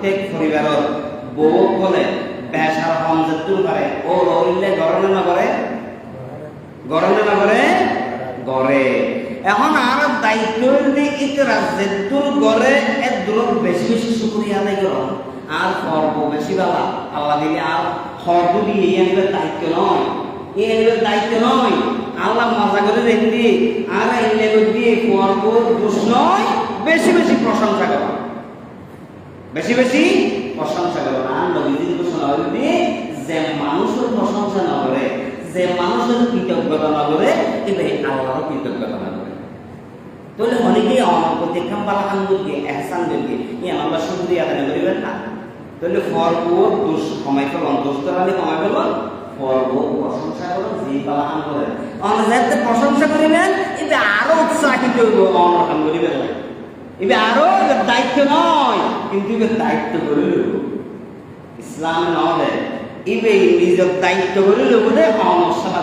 প্রত্যেক পরিবারের বউ বলে বেসার হমজতুর করে ও রইলে গরনে না করে গরনে না করে গড়ে এখন আর দায়িত্ব যদি ইতরা জেতুর গড়ে এর দূর বেশি বেশি শুকরিয়া আদায় করো আর করব বেশি বাবা আল্লাহ দিলে আর খরচ দিয়ে এই আনবে দায়িত্ব নয় এই আনবে দায়িত্ব নয় আল্লাহ মজা করে রেখে আর এনে দিয়ে করব দোষ নয় বেশি বেশি প্রশংসা করো বেশি বেশি প্রশংসা করো না নবীজির ঘোষণা হল যে মানুষের প্রশংসা না করে যে মানুষের কৃতজ্ঞতা না করে কিন্তু এই আল্লাহর কৃতজ্ঞতা না করে তাহলে অনেকেই আমার প্রতি কাম্বালা খানগুলকে এহসান দিলকে ইয়ে আল্লাহ শুকরিয়া আদায় করিবেন না তাহলে ফরব দোষ কমাই ফেলন দোষ করালে কমাই ফেলন ফরব প্রশংসা করো যে বালাহান করে অনেক প্রশংসা করিবেন এতে আরো উৎসাহিত হইব অনখান করিবেন এবে আরো দায়িত্ব নয় কিন্তু এবার দায়িত্ব করে লইব ইসলাম নয় এবে নিজের দায়িত্ব করে লইব অনসালা